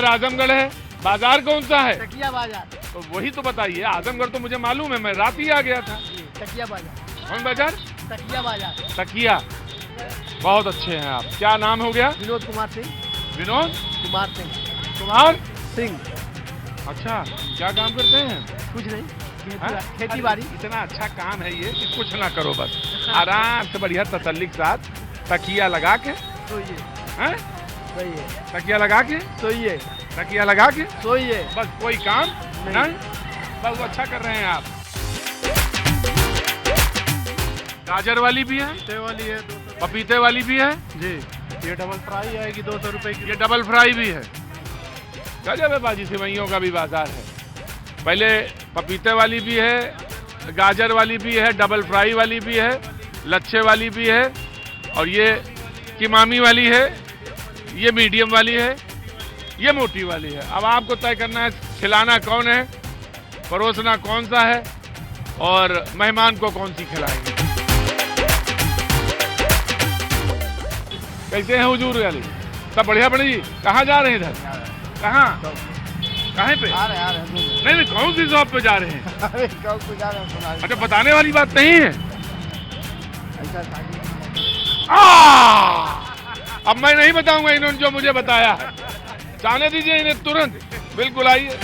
शहर आजमगढ़ है, बाजार कौन सा है? तकिया बाजार। तो वही तो बताइए, आजमगढ़ तो मुझे मालूम है, मैं रात ही आ गया था। तकिया बाजार। कौन बाजार? तकिया बाजार। तकिया। बहुत अच्छे हैं आप। क्या नाम हो गया? विनोद कुमार सिंह। विनोद कुमार सिंह। कुमार सिंह। अच्छा, क्या काम करते हैं? कुछ नहीं, हाँ? खेती बाड़ी। इतना अच्छा काम है ये कि कुछ ना करो, बस आराम से बढ़िया तसल्ली के साथ तकिया लगा के सोइए। हैं? सोइए। तकिया लगा के सोइए। तकिया लगा के सोइए। बस, कोई काम नहीं। बहुत अच्छा कर रहे हैं आप। गाजर वाली भी है, पपीते वाली है, पपीते वाली भी है जी। ये डबल फ्राई आएगी 200 रुपए की। ये डबल फ्राई भी है। गजब है बाजी, सेवइयों का भी बाजार है। पहले पपीते वाली भी है, गाजर वाली भी है, डबल फ्राई वाली भी है, लच्छे वाली भी है, और ये किमामी वाली है, ये मीडियम वाली है, ये मोटी वाली है। अब आपको तय करना है खिलाना कौन है, परोसना कौन सा है, और मेहमान को कौन सी खिलाएंगे। कैसे हैं हुजूर वाली? सब बढ़िया बढ़िया। कहाँ जा रहे हैं इधर? कहाँ कहाँ पे? आ रहे हैं। नहीं, कौन सी शॉप पे जा रहे हैं? अरे कब को जा रहे हैं सुना। अच्छा, बताने वाली बात नहीं है। ऐसा शादी। अब मैं नहीं बताऊंगा इन्होंने जो मुझे बताया। जाने दीजिए इन्हें तुरंत। बिल्कुल आइए।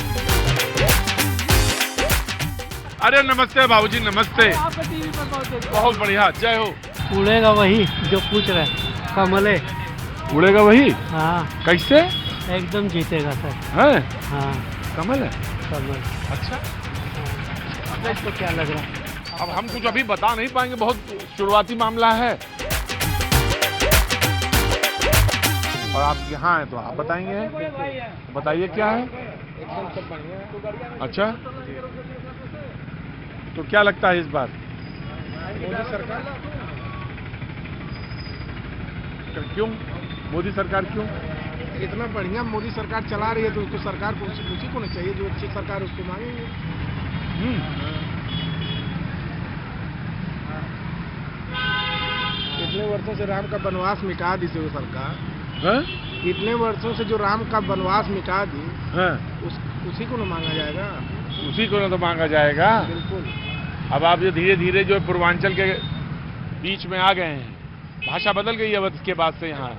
अरे नमस्ते बाबूजी, नमस्ते। आपका टीवी पर बहुत बढ़िया, जय हो। उड़ेगा वही जो पूछ रहे, कमले। उड़ेगा वही? हाँ, कैसे? एकदम जीतेगा सर। है? हाँ, कमल है। कमल। अच्छा, आपको क्या लग रहा है? अब हम कुछ अभी बता नहीं पाएंगे, बहुत शुरुआती मामला है। और आप यहाँ हैं तो आप बताएंगे। बताइए क्या है? एकदम सब बढ़िया। अच्छा, तो क्या लगता है इस बार? मोदी सरकार। क्यों मोदी सरकार क्यों? इतना बढ़िया मोदी सरकार चला रही है तो उसको सरकार को उसी को नहीं चाहिए, जो अच्छी सरकार उसको मांगेंगे। इतने वर्षों से राम का वनवास मिटा दी थी वो सरकार। है? इतने वर्षों से जो राम का वनवास मिटा दी, है? उसी को न मांगा जाएगा। उसी को ना तो मांगा जाएगा। बिल्कुल। अब आप ये धीरे धीरे जो पूर्वांचल के बीच में आ गए हैं, भाषा बदल गई है इसके बाद से यहाँ,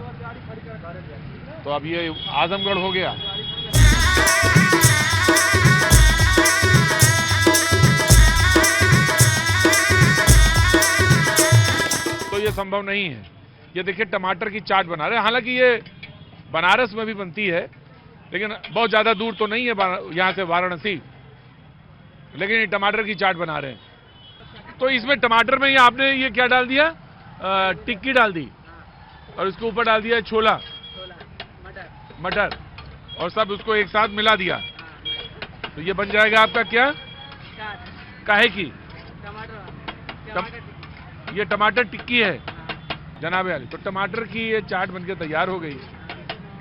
तो अब ये आजमगढ़ हो गया। तो ये संभव नहीं है। ये देखिए टमाटर की चाट बना रहे हैं, हालांकि ये बनारस में भी बनती है, लेकिन बहुत ज्यादा दूर तो नहीं है यहाँ से वाराणसी, लेकिन ये टमाटर की चाट बना रहे हैं। तो इसमें टमाटर में ये आपने ये क्या डाल दिया? टिक्की डाल दी, और इसके ऊपर डाल दिया छोला, मटर, और सब उसको एक साथ मिला दिया। तो ये बन जाएगा आपका क्या? काहे की? ये टमाटर टिक्की है जनाब वाली। तो टमाटर की ये चाट बनके तैयार हो गई।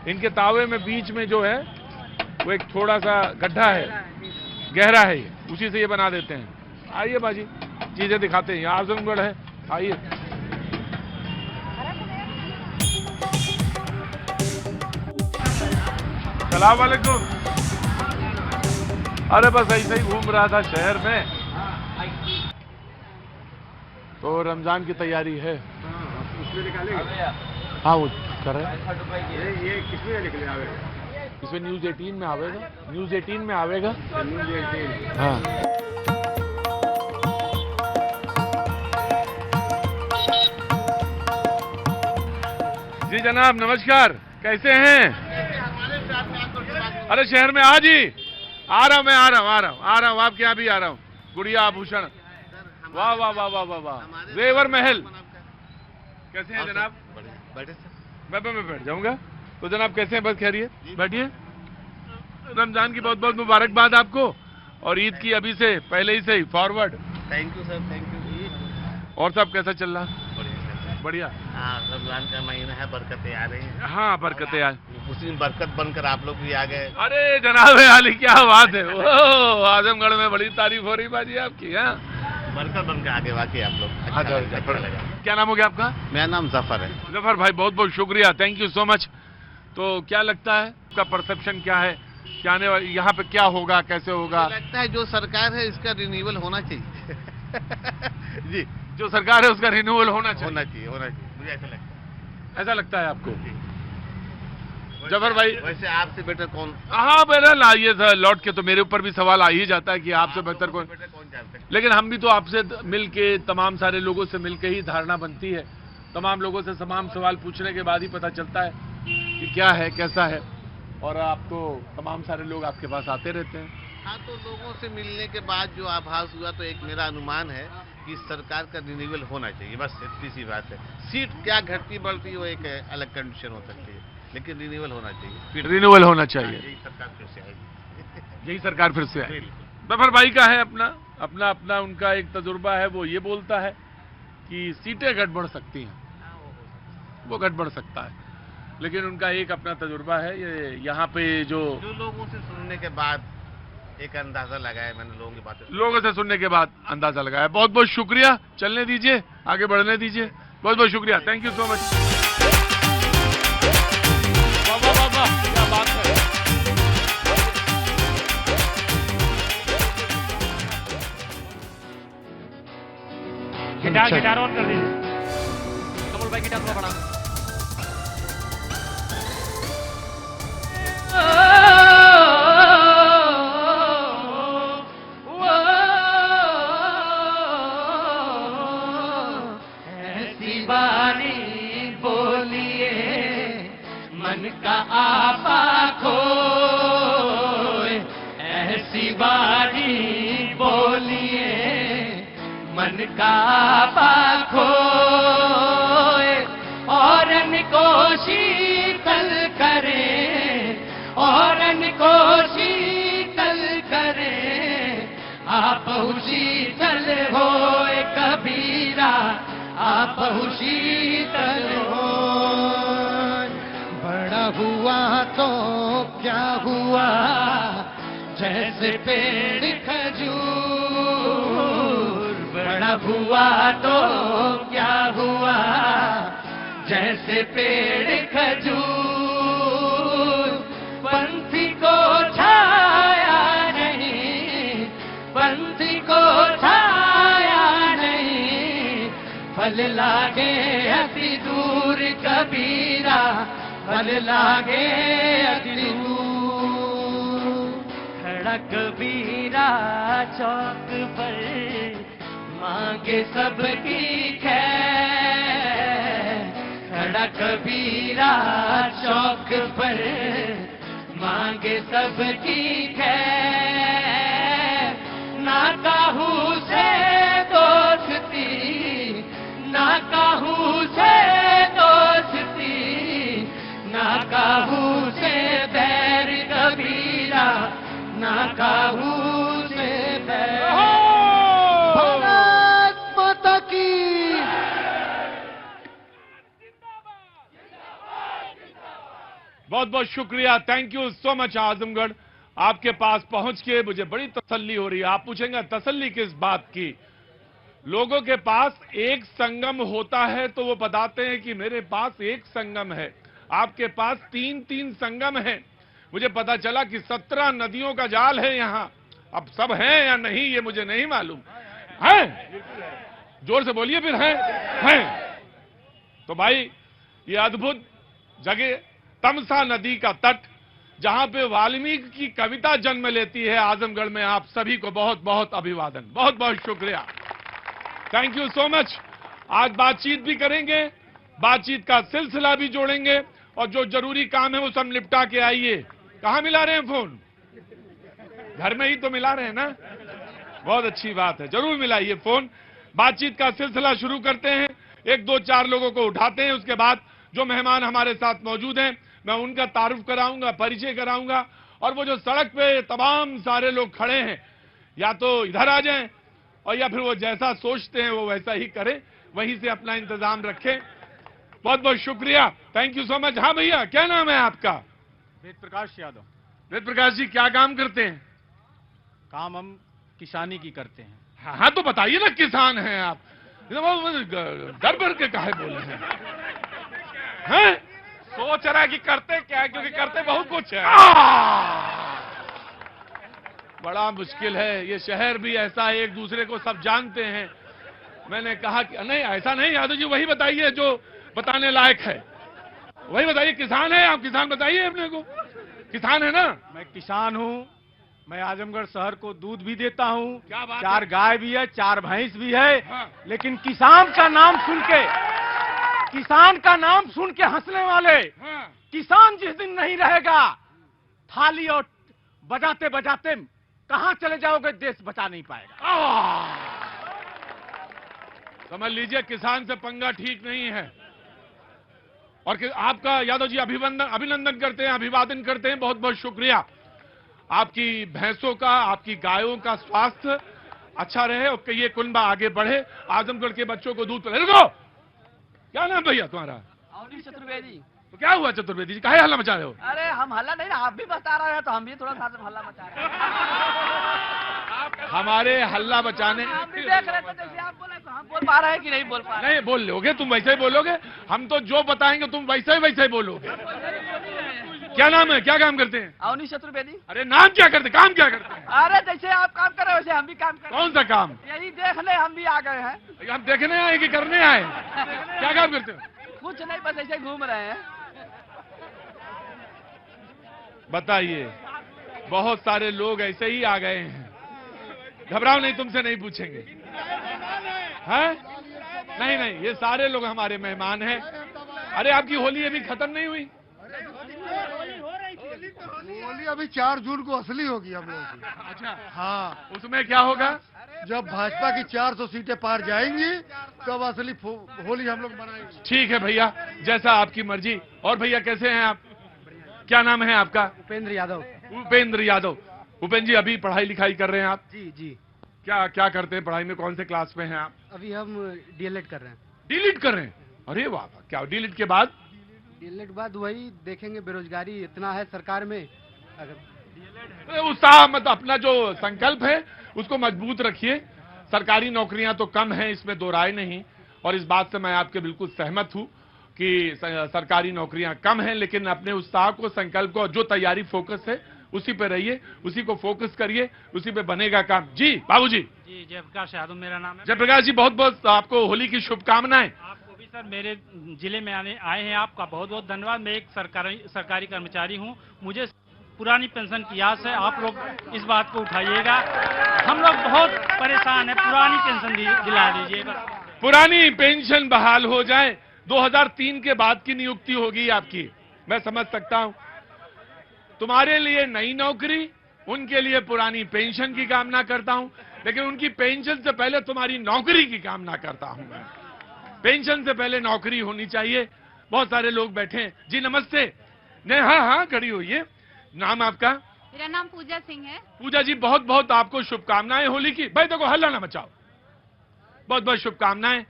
इनके तावे में बीच में जो है वो एक थोड़ा सा गड्ढा है, गहरा है, ये उसी से ये बना देते हैं। आइए बाजी, चीजें दिखाते हैं। यहाँ आजमगढ़ है, आइए। सलाम वालेकुम। अरे बस ऐसे ही घूम रहा था शहर में। तो रमजान की तैयारी है। उसमें निकालेंगे। हाँ, वो कर रहे हैं। ये किसमें निकले आवेगा? इसमें न्यूज 18 में आवेगा। न्यूज 18 में आवेगा। न्यूज़ 18। हाँ। जी जनाब, नमस्कार। कैसे हैं? अरे शहर में आज ही आ रहा हूँ मैं, आ रहा हूँ आपके यहाँ भी आ रहा हूँ। गुड़िया आभूषण, वाह वाह वाह वाह वाह वाह, जेवर महल। कैसे हैं जनाब? बैठे मैं बैठ जाऊंगा। तो जनाब कैसे हैं? बस खैरियत, बैठिए। रमजान की बहुत बहुत मुबारकबाद आपको, और ईद की अभी से पहले ही से ही forward. Thank you sir, thank you. और सब कैसा चल रहा? बढ़िया। हाँ, रमजान का महीना है, बरकतें आ रही हैं। हाँ, बरकतें आ। उसी बरकत बनकर आप लोग भी आ गए। अरे जनाब वाली क्या बात है, ओ आजमगढ़ में बड़ी तारीफ हो रही बाजी आपकी। हाँ, बरकत बनकर आगे वाकई आप लोग। अच्छा लगा। क्या नाम हो गया आपका? मेरा नाम जफर है। जफर भाई, बहुत बहुत शुक्रिया, थैंक यू सो मच। तो क्या लगता है आपका परसेप्शन क्या है कि आने वाले यहाँ पे क्या होगा, कैसे होगा? मुझे लगता है जो सरकार है इसका रिन्यूअल होना चाहिए। जी, जो सरकार है उसका रिन्यूअल होना चाहिए। होना चाहिए, होना चाहिए, मुझे ऐसा लगता है। ऐसा लगता है आपको? जफर भाई, वैसे आपसे बेटर कौन? हाँ बहरहाल आइए लौट के तो मेरे ऊपर भी सवाल आ ही जाता है कि आपसे बेहतर कौन। जान सकते? लेकिन हम भी तो आपसे मिलके, तमाम सारे लोगों से मिलके ही धारणा बनती है। तमाम लोगों से तमाम सवाल पूछने के बाद ही पता चलता है कि क्या है, कैसा है। और आप तो तमाम सारे लोग आपके पास आते रहते हैं। हाँ, तो लोगों से मिलने के बाद जो आभास हुआ, तो एक मेरा अनुमान है कि सरकार का रिन्यूअल होना चाहिए, बस इतनी सी बात है। सीट क्या घटती बढ़ती वो एक अलग कंडीशन हो सकती है, लेकिन रिन्यूअल होना चाहिए। रिन्यूअल होना चाहिए, यही सरकार फिर से आएगी। यही सरकार फिर से आएगी। जफर भाई का है अपना उनका एक तजुर्बा है, वो ये बोलता है कि सीटें घट बढ़ सकती हैं, वो घट बढ़ सकता है। लेकिन उनका एक अपना तजुर्बा है, ये यहाँ पे जो लोगों से सुनने के बाद एक अंदाजा लगाया मैंने, लोगों से सुनने के बाद अंदाजा लगाया। बहुत बहुत शुक्रिया, चलने दीजिए, आगे बढ़ने दीजिए। बहुत बहुत शुक्रिया, थैंक यू सो मच। वाह वाह वाह वाह, क्या बात है। गिटार ऑन कर दीजिए। कमल भाई गिटार थोड़ा बड़ा। ऐसी बानी बोलिए मन का आपा खोए, ऐसी बानी बोलिए मन का आपा खोए, औरन को शीतल करे, औरन को शीतल करे, आप शीतल होए कबीरा, आप शीतल हो। बड़ा हुआ तो क्या हुआ, जैसे पेड़ खजूर, बड़ा हुआ तो क्या हुआ, जैसे पेड़ खजूर, पंथी को छाया नहीं, पंथी को छाया नहीं, फल लागे अति दूर कबीरा, फल लागे अति दूर। खड़ा कबीरा चौक पर मांगे सबकी खैर, खड़ा कबीरा चौक पर मांगे सबकी खैर, ना काहू से दोस्ती, ना काहू से दोस्ती, ना काहू से बैर कबीरा, ना काहू से बैर। भारत माता की। बहुत बहुत शुक्रिया, thank you so much Azamgarh. आपके पास पहुंच के मुझे बड़ी तसल्ली हो रही है। आप पूछेंगे तसल्ली किस बात की? लोगों के पास एक संगम होता है तो वो बताते हैं कि मेरे पास एक संगम है, आपके पास 3-3 संगम है। मुझे पता चला कि 17 नदियों का जाल है यहाँ। अब सब हैं या नहीं ये मुझे नहीं मालूम। हैं? जोर से बोलिए फिर। हैं? तो भाई ये अद्भुत जगह तमसा नदी का तट, जहां पे वाल्मीकि की कविता जन्म लेती है, आजमगढ़ में आप सभी को बहुत बहुत अभिवादन, बहुत बहुत शुक्रिया, थैंक यू सो मच। आज बातचीत भी करेंगे, बातचीत का सिलसिला भी जोड़ेंगे और जो जरूरी काम है वो सब निपटा के आइए। कहां मिला रहे हैं फोन? घर में ही तो मिला रहे हैं ना, बहुत अच्छी बात है, जरूर मिलाइए फोन। बातचीत का सिलसिला शुरू करते हैं, 1-2-4 लोगों को उठाते हैं, उसके बाद जो मेहमान हमारे साथ मौजूद हैं मैं उनका तारुफ कराऊंगा, परिचय कराऊंगा। और वो जो सड़क पे तमाम सारे लोग खड़े हैं, या तो इधर आ जाएं और या फिर वो जैसा सोचते हैं वो वैसा ही करें, वहीं से अपना इंतजाम रखें। बहुत बहुत शुक्रिया, थैंक यू सो मच। हाँ भैया, क्या नाम है आपका? वेद प्रकाश यादव। वेद प्रकाश जी, क्या काम करते हैं? काम हम किसानी की करते हैं। हाँ तो बताइए ना, किसान हैं आप, डर भर के काहे बोले हैं? सोच रहा है कि करते क्या है, क्योंकि करते बहुत कुछ है। बड़ा मुश्किल है, ये शहर भी ऐसा है, एक दूसरे को सब जानते हैं। मैंने कहा कि नहीं ऐसा नहीं, यादव जी वही बताइए जो बताने लायक है, वही बताइए। किसान है आप, किसान बताइए अपने को, किसान है ना? मैं किसान हूँ, मैं आजमगढ़ शहर को दूध भी देता हूँ, क्या बात 4 है? गाय भी है, 4 भैंस भी है। हाँ। लेकिन किसान का नाम सुन के हंसने वाले, हाँ। किसान जिस दिन नहीं रहेगा, थाली और बजाते बजाते कहां चले जाओगे, देश बचा नहीं पाएगा। समझ लीजिए किसान से पंगा ठीक नहीं है। और आपका यादव जी अभिनंदन करते हैं, अभिवादन करते हैं, बहुत बहुत शुक्रिया। आपकी भैंसों का, आपकी गायों का स्वास्थ्य अच्छा रहे और ये कुनबा आगे बढ़े, आजमगढ़ के बच्चों को दूध पिलाए। रुको, क्या नाम भैया तुम्हारा? अवनी चतुर्वेदी। तो क्या हुआ चतुर्वेदी जी, काहे हल्ला मचा रहे हो? अरे हम हल्ला नहीं ना, आप भी बता रहे हैं तो हम भी थोड़ा सा हल्ला मचा रहे हैं। हमारे हल्ला बचाने हम भी देख रहे थे, जैसे आप बोले तो हम बोल पा रहे हैं कि नहीं बोल पा रहे नहीं बोल लोगे, तुम वैसे ही बोलोगे। हम तो जो बताएंगे तुम वैसे ही बोलोगे। क्या नाम है, क्या काम करते हैं? अवनी चतुर्वेदी। अरे नाम क्या करते, काम क्या करते हैं? अरे जैसे आप काम कर रहे हो वैसे हम भी काम कर रहे कौन सा काम? हैं। यही देख ले, हम भी आ गए हैं। हम देखने आए कि करने आए? क्या काम करते हो? कुछ नहीं, बस ऐसे घूम रहे हैं। बताइए, बहुत सारे लोग ऐसे ही आ गए हैं। घबराओ नहीं, तुमसे नहीं पूछेंगे। हैं? नहीं, ये सारे लोग हमारे मेहमान हैं। अरे आपकी होली अभी खत्म नहीं हुई? होली अभी 4 जून को असली होगी हम लोगों की। अच्छा, हाँ, उसमें क्या होगा? जब भाजपा की 400 सीटें पार जाएंगी तब असली होली हम लोग मनाएंगे। ठीक है भैया, जैसा आपकी मर्जी। और भैया कैसे हैं आप? क्या नाम है आपका? उपेंद्र यादव। उपेंद्र यादव। उपेंद्र जी, अभी पढ़ाई लिखाई कर रहे हैं आप? जी। क्या करते हैं पढ़ाई में, कौन से क्लास में हैं आप? अभी हम डीएलएड कर रहे हैं। डीलिट कर रहे हैं? अरे वाह, क्या डीलिट के बाद? डीएलएड बाद वही देखेंगे, बेरोजगारी इतना है सरकार में। अगर उत्साह मत, अपना जो संकल्प है उसको मजबूत रखिए। सरकारी नौकरियां तो कम हैं, इसमें दो राय नहीं, और इस बात से मैं आपके बिल्कुल सहमत हूं कि सरकारी नौकरियां कम हैं, लेकिन अपने उत्साह को, संकल्प को, जो तैयारी फोकस है उसी पे रहिए, उसी को फोकस करिए, उसी पे बनेगा काम। जी बाबूजी। जी, जयप्रकाश यादव मेरा नाम है। जयप्रकाश जी, बहुत बहुत आपको होली की शुभकामनाएं। आपको भी सर, मेरे जिले में आए हैं, आपका बहुत बहुत धन्यवाद। मैं एक सरकारी कर्मचारी हूँ, मुझे पुरानी पेंशन की आस है। आप लोग इस बात को उठाइएगा, हम लोग बहुत परेशान हैं, पुरानी पेंशन दिला दीजिएगा। पुरानी पेंशन बहाल हो जाए, 2003 के बाद की नियुक्ति होगी आपकी, मैं समझ सकता हूं। तुम्हारे लिए नई नौकरी, उनके लिए पुरानी पेंशन की कामना करता हूं, लेकिन उनकी पेंशन से पहले तुम्हारी नौकरी की कामना करता हूं मैं। पेंशन से पहले नौकरी होनी चाहिए। बहुत सारे लोग बैठे हैं। जी नमस्ते। नहीं, हाँ, खड़ी होइए। नाम आपका? मेरा नाम पूजा सिंह है। पूजा जी, बहुत बहुत आपको शुभकामनाएं होली की। भाई देखो, हल्ला ना मचाओ, बहुत बहुत शुभकामनाएं।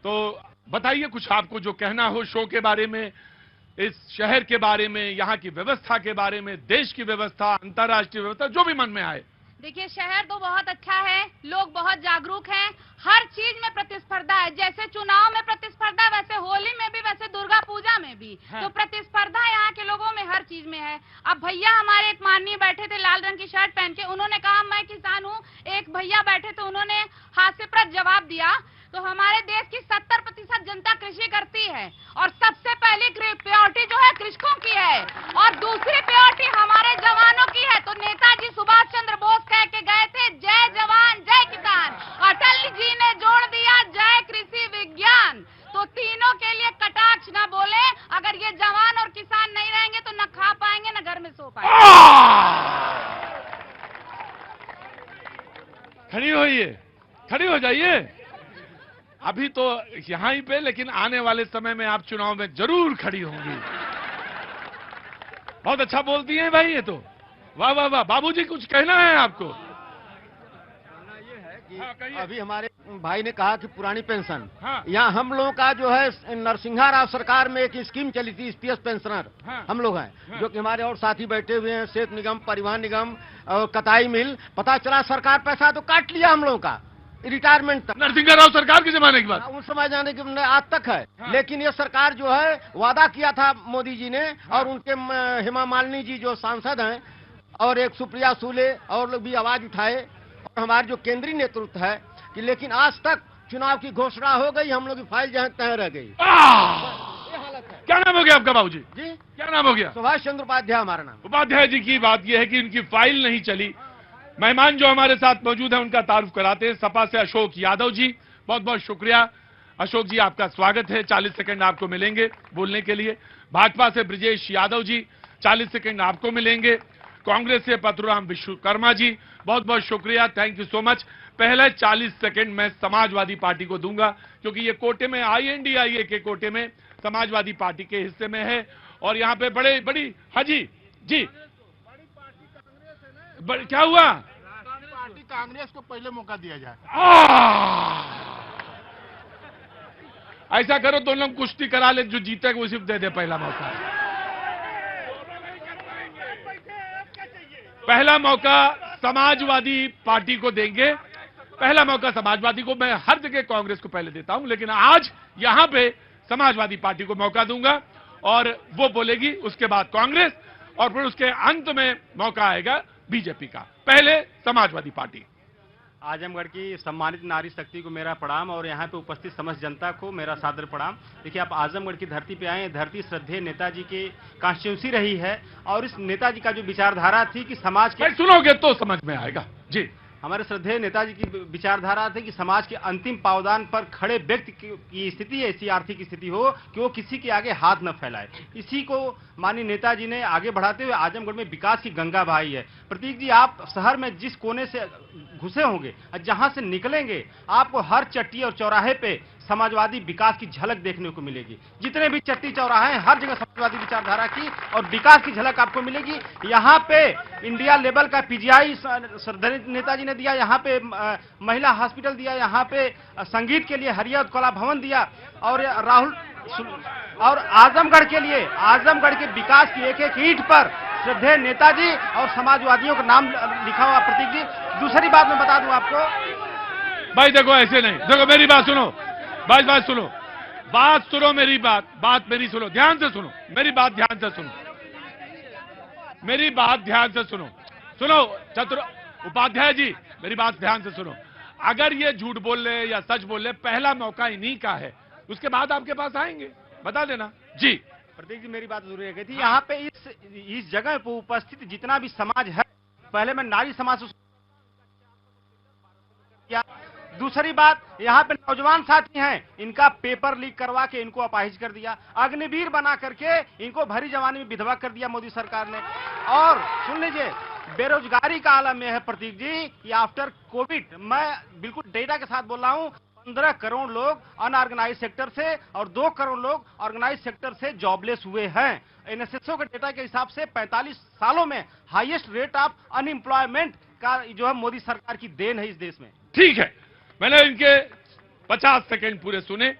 तो बताइए कुछ आपको जो कहना हो शो के बारे में, इस शहर के बारे में, यहाँ की व्यवस्था के बारे में, देश की व्यवस्था, अंतर्राष्ट्रीय व्यवस्था, जो भी मन में आए। देखिए, शहर तो बहुत अच्छा है, लोग बहुत जागरूक हैं, हर चीज में प्रतिस्पर्धा है। जैसे चुनाव में प्रतिस्पर्धा, वैसे होली में भी, वैसे दुर्गा पूजा में भी। तो प्रतिस्पर्धा यहाँ के लोगों में हर चीज में है। अब भैया हमारे एक माननीय बैठे थे लाल रंग की शर्ट पहन के, उन्होंने कहा मैं किसान हूँ। एक भैया बैठे थे, उन्होंने हास्यप्रद जवाब दिया। तो हमारे देश की 70% जनता कृषि करती है, और सबसे पहली प्रायोरिटी जो है कृषकों की है, और दूसरी प्रायोरिटी हमारे जवानों की है। तो नेताजी सुभाष चंद्र बोस कह के गए थे, जय जवान जय किसान। अटल जी ने जोड़ दिया, जय कृषि विज्ञान। तो तीनों के लिए कटाक्ष न बोले। अगर ये जवान और किसान नहीं रहेंगे तो न खा पाएंगे, न घर में सो पाएंगे। खड़ी होइए, खड़ी हो जाइए। अभी तो यहाँ ही पे, लेकिन आने वाले समय में आप चुनाव में जरूर खड़ी होंगी। बहुत अच्छा बोलती हैं भाई ये तो, वाह वाह वाह। बाबूजी कुछ कहना है आपको? अभी हमारे भाई ने कहा कि पुरानी पेंशन, हाँ। यहाँ हम लोगों का जो है नरसिंहा राव सरकार में एक स्कीम चली थी, स्पीएस पेंशनर, हाँ। हम लोग हैं, हाँ। जो कि हमारे और साथी बैठे हुए हैं, सेठ निगम, परिवहन निगम और कताई मिल। पता चला सरकार पैसा तो काट लिया हम लोगों का, रिटायरमेंट तक। नरसिंह राव सरकार के जमाने की बात। उस समय जाने के आज तक है। लेकिन ये सरकार जो है वादा किया था मोदी जी ने, और उनके हेमा मालिनी जी जो सांसद हैं और एक सुप्रिया सूले और लोग भी आवाज उठाए, और हमारे जो केंद्रीय नेतृत्व है कि लेकिन आज तक चुनाव की घोषणा हो गई, हम लोग की फाइल जहां तय रह गई। क्या नाम हो गया आपका बाबूजी? जी क्या नाम हो गया? सुभाष चंद्र उपाध्याय हमारा नाम। उपाध्याय जी की बात यह है कि उनकी फाइल नहीं चली। मेहमान जो हमारे साथ मौजूद है उनका तारुफ कराते हैं। सपा से अशोक यादव जी, बहुत बहुत शुक्रिया अशोक जी, आपका स्वागत है। 40 सेकंड आपको मिलेंगे बोलने के लिए। भाजपा से ब्रिजेश यादव जी, 40 सेकंड आपको मिलेंगे। कांग्रेस से पतुराम विश्वकर्मा जी, बहुत बहुत शुक्रिया, थैंक यू सो मच। पहले 40 सेकंड मैं समाजवादी पार्टी को दूंगा, क्योंकि ये कोटे में INDIA के कोटे में समाजवादी पार्टी के हिस्से में है, और यहाँ पे बड़ी हाजी जी क्या हुआ? पार्टी कांग्रेस को पहले मौका दिया जाए। ऐसा करो दोनों लोग कुश्ती करा ले, जो जीतेगा उसी को दे दे पहला मौका। पहला मौका समाजवादी पार्टी को देंगे, पहला मौका समाजवादी को। मैं हर जगह कांग्रेस को पहले देता हूं, लेकिन आज यहां पे समाजवादी पार्टी को मौका दूंगा, और वो बोलेगी, उसके बाद कांग्रेस, और फिर उसके अंत में मौका आएगा बीजेपी का। पहले समाजवादी पार्टी। आजमगढ़ की सम्मानित नारी शक्ति को मेरा प्रणाम, और यहाँ पे उपस्थित समस्त जनता को मेरा सादर प्रणाम। देखिए, आप आजमगढ़ की धरती पे आए हैं। धरती श्रद्धेय नेताजी की कॉन्स्टिट्यूंसी रही है, और इस नेताजी का जो विचारधारा थी कि समाज के, सुनोगे तो समझ में आएगा जी। हमारे श्रद्धेय नेताजी की विचारधारा थी कि समाज के अंतिम पावदान पर खड़े व्यक्ति की स्थिति ऐसी आर्थिक स्थिति हो कि वो किसी के आगे हाथ न फैलाए। इसी को माननीय नेताजी ने आगे बढ़ाते हुए आजमगढ़ में विकास की गंगा बहाई है। प्रतीक जी, आप शहर में जिस कोने से घुसे होंगे, जहां से निकलेंगे, आपको हर चट्टी और चौराहे पे समाजवादी विकास की झलक देखने को मिलेगी। जितने भी चट्टी चौराहे हैं, हर जगह समाजवादी विचारधारा की और विकास की झलक आपको मिलेगी। यहाँ पे इंडिया लेवल का PGI श्रद्धेय नेताजी ने दिया, यहाँ पे महिला हॉस्पिटल दिया, यहाँ पे संगीत के लिए हरियत कला भवन दिया, और राहुल और आजमगढ़ के लिए, आजमगढ़ के विकास की एक एक ईंट पर श्रद्धेय नेताजी और समाजवादियों का नाम लिखा हुआ। प्रतीक जी, दूसरी बात मैं बता दूं आपको। भाई देखो, ऐसे नहीं, देखो मेरी बात सुनो, बात सुनो, मेरी बात मेरी सुनो, ध्यान से सुनो, मेरी बात ध्यान से सुनो, मेरी बात ध्यान से सुनो, उपाध्याय जी मेरी बात ध्यान से सुनो। अगर ये झूठ बोल ले या सच बोल ले, पहला मौका इन्हीं का है, उसके बाद आपके पास आएंगे, बता देना जी। प्रतीक जी, मेरी बात जरूर है थी। यहाँ पे इस जगह पर उपस्थित जितना भी समाज है, पहले मैं नारी समाज से, दूसरी बात, यहाँ पे नौजवान साथी हैं, इनका पेपर लीक करवा के इनको अपाहिज कर दिया, अग्निवीर बना करके इनको भरी जवानी में विधवा कर दिया मोदी सरकार ने। और सुन लीजिए, बेरोजगारी का आलम यह है प्रतीक जी कि आफ्टर कोविड, मैं बिल्कुल डेटा के साथ बोल रहा हूँ, 15 करोड़ लोग अनऑर्गेनाइज सेक्टर से और 2 करोड़ लोग ऑर्गेनाइज सेक्टर से जॉबलेस हुए हैं। NSSO के डेटा के हिसाब से 45 सालों में हाईएस्ट रेट ऑफ अनएम्प्लॉयमेंट का जो है मोदी सरकार की देन है इस देश में। ठीक है, मैंने इनके 50 सेकंड पूरे सुने,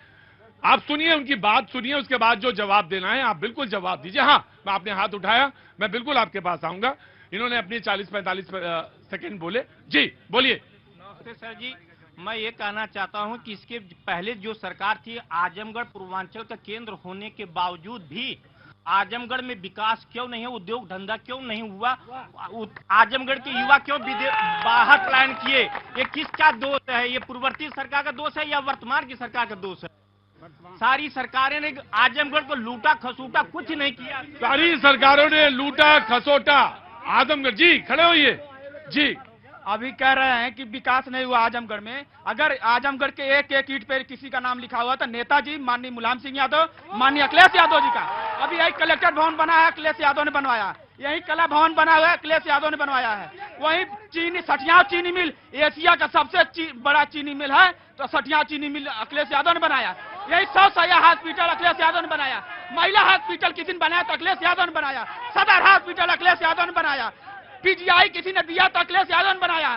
आप सुनिए, उनकी बात सुनिए, उसके बाद जो जवाब देना है आप बिल्कुल जवाब दीजिए। हाँ, मैं आपने हाथ उठाया, मैं बिल्कुल आपके पास आऊंगा। इन्होंने अपनी 40-45 सेकंड बोले जी, बोलिए। नमस्ते सर जी, मैं ये कहना चाहता हूं कि इसके पहले जो सरकार थी, आजमगढ़ पूर्वांचल का केंद्र होने के बावजूद भी आजमगढ़ में विकास क्यों नहीं है, उद्योग धंधा क्यों नहीं हुआ, आजमगढ़ के युवा क्यों बाहर पलायन किए? ये किसका दोष है? ये पूर्ववर्ती सरकार का दोष है या वर्तमान की सरकार का दोष है? सारी सरकारें ने आजमगढ़ को लूटा खसूटा, कुछ नहीं किया। सारी सरकारों ने लूटा खसोटा आजमगढ़। जी खड़े होइए जी। अभी कह रहे हैं कि विकास नहीं हुआ आजमगढ़ में। अगर आजमगढ़ के एक एक ईंट पे किसी का नाम लिखा हुआ तो नेताजी, माननीय मुलायम सिंह यादव, माननीय अखिलेश यादव जी का। अभी यही कलेक्टर भवन बना है, अखिलेश यादव ने बनवाया। यही कला भवन बना हुआ है, अखिलेश यादव ने बनवाया है। वही चीनी, सठिया चीनी मिल, एशिया का सबसे बड़ा चीनी मिल है, तो सठिया चीनी मिल अखिलेश यादव ने बनाया। यही 100 सैया हॉस्पिटल अखिलेश यादव ने बनाया। महिला हॉस्पिटल किसी ने बनाया तो अखिलेश यादव ने बनाया। सदर हॉस्पिटल अखिलेश यादव ने बनाया। PGI किसी ने दिया तो अखिलेश यादव ने बनाया।